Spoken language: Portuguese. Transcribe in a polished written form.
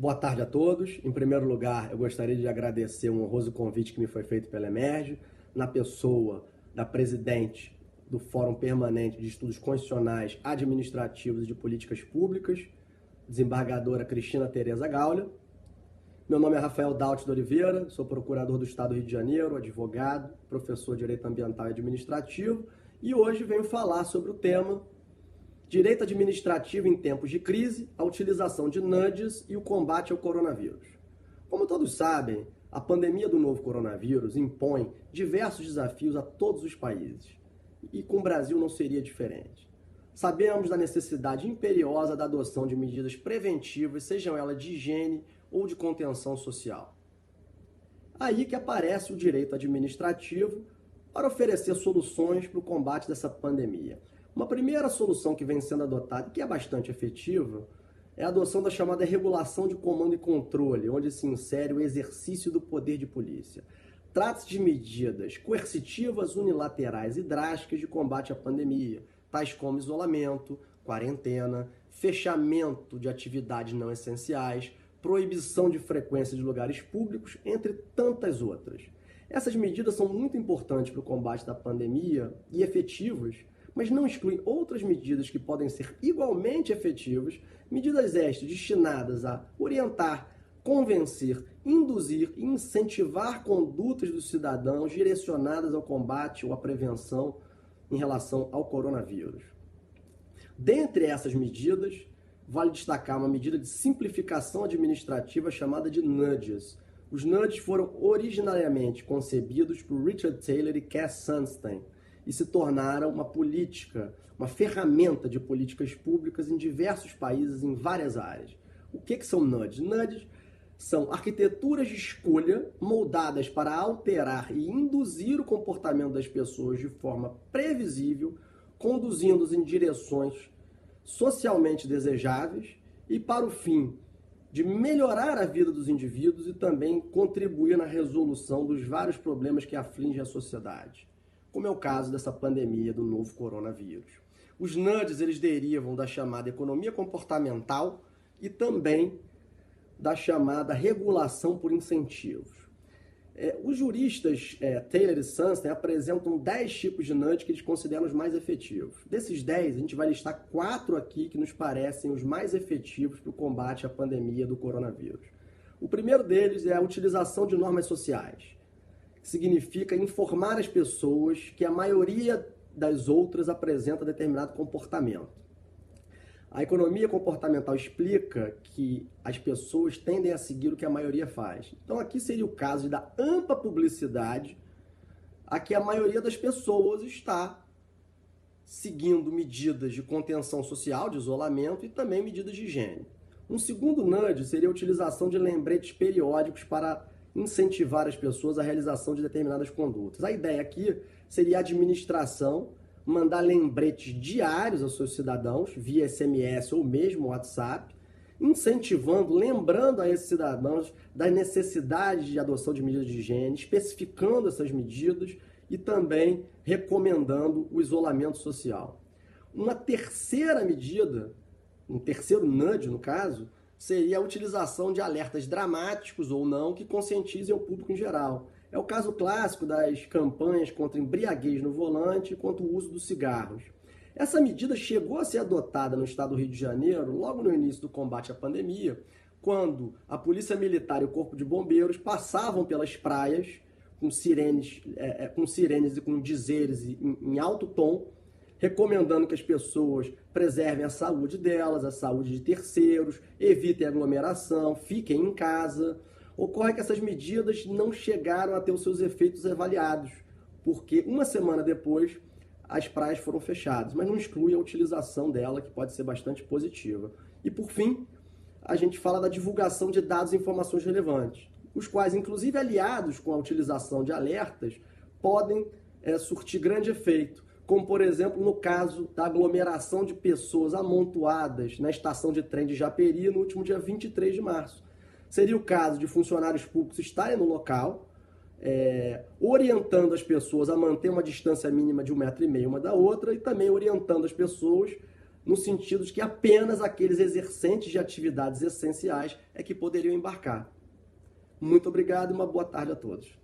Boa tarde a todos. Em primeiro lugar, eu gostaria de agradecer um honroso convite que me foi feito pela Emerge, na pessoa da presidente do Fórum Permanente de Estudos Constitucionais, Administrativos e de Políticas Públicas, desembargadora Cristina Tereza Gaulia. Meu nome é Rafael Daut de Oliveira, sou procurador do Estado do Rio de Janeiro, advogado, professor de Direito Ambiental e Administrativo, e hoje venho falar sobre o tema Direito Administrativo em Tempos de Crise, a utilização de nudges e o combate ao coronavírus. Como todos sabem, a pandemia do novo coronavírus impõe diversos desafios a todos os países, e com o Brasil não seria diferente. Sabemos da necessidade imperiosa da adoção de medidas preventivas, sejam elas de higiene ou de contenção social. Aí que aparece o direito administrativo para oferecer soluções para o combate dessa pandemia. Uma primeira solução que vem sendo adotada, e que é bastante efetiva, é a adoção da chamada regulação de comando e controle, onde se insere o exercício do poder de polícia. Trata-se de medidas coercitivas, unilaterais e drásticas de combate à pandemia, tais como isolamento, quarentena, fechamento de atividades não essenciais, proibição de frequência de lugares públicos, entre tantas outras. Essas medidas são muito importantes para o combate da pandemia e efetivas, mas não excluem outras medidas que podem ser igualmente efetivas, medidas estas destinadas a orientar, convencer, induzir e incentivar condutas dos cidadãos direcionadas ao combate ou à prevenção em relação ao coronavírus. Dentre essas medidas, vale destacar uma medida de simplificação administrativa chamada de nudges. Os nudges foram originariamente concebidos por Richard Taylor e Cass Sunstein, e se tornaram uma política, uma ferramenta de políticas públicas em diversos países, em várias áreas. O que são nudges? Nudges são arquiteturas de escolha moldadas para alterar e induzir o comportamento das pessoas de forma previsível, conduzindo-os em direções socialmente desejáveis e para o fim de melhorar a vida dos indivíduos e também contribuir na resolução dos vários problemas que afligem a sociedade, como é o caso dessa pandemia do novo coronavírus. Os nudges, eles derivam da chamada economia comportamental e também da chamada regulação por incentivos. Os juristas Taylor e Sunstein apresentam 10 tipos de nudge que eles consideram os mais efetivos. Desses 10, a gente vai listar 4 aqui que nos parecem os mais efetivos para o combate à pandemia do coronavírus. O primeiro deles é a utilização de normas sociais, que significa informar as pessoas que a maioria das outras apresenta determinado comportamento. A economia comportamental explica que as pessoas tendem a seguir o que a maioria faz. Então aqui seria o caso de dar ampla publicidade a que a maioria das pessoas está seguindo medidas de contenção social, de isolamento e também medidas de higiene. Um segundo nudge seria a utilização de lembretes periódicos para incentivar as pessoas à realização de determinadas condutas. A ideia aqui seria a administração mandar lembretes diários aos seus cidadãos, via SMS ou mesmo WhatsApp, incentivando, lembrando a esses cidadãos da necessidade de adoção de medidas de higiene, especificando essas medidas e também recomendando o isolamento social. Uma terceira medida, um terceiro nudge no caso, seria a utilização de alertas dramáticos ou não que conscientizem o público em geral. É o caso clássico das campanhas contra embriaguez no volante e contra o uso dos cigarros. Essa medida chegou a ser adotada no estado do Rio de Janeiro logo no início do combate à pandemia, quando a Polícia Militar e o Corpo de Bombeiros passavam pelas praias com sirenes e com dizeres em alto tom, recomendando que as pessoas preservem a saúde delas, a saúde de terceiros, evitem aglomeração, fiquem em casa. Ocorre que essas medidas não chegaram a ter os seus efeitos avaliados, porque uma semana depois as praias foram fechadas, mas não exclui a utilização dela, que pode ser bastante positiva. E por fim, a gente fala da divulgação de dados e informações relevantes, os quais, inclusive aliados com a utilização de alertas, podem surtir grande efeito, como por exemplo no caso da aglomeração de pessoas amontoadas na estação de trem de Japeri no último dia 23 de março. Seria o caso de funcionários públicos estarem no local, orientando as pessoas a manter uma distância mínima de 1,5 metro uma da outra e também orientando as pessoas no sentido de que apenas aqueles exercentes de atividades essenciais é que poderiam embarcar. Muito obrigado e uma boa tarde a todos.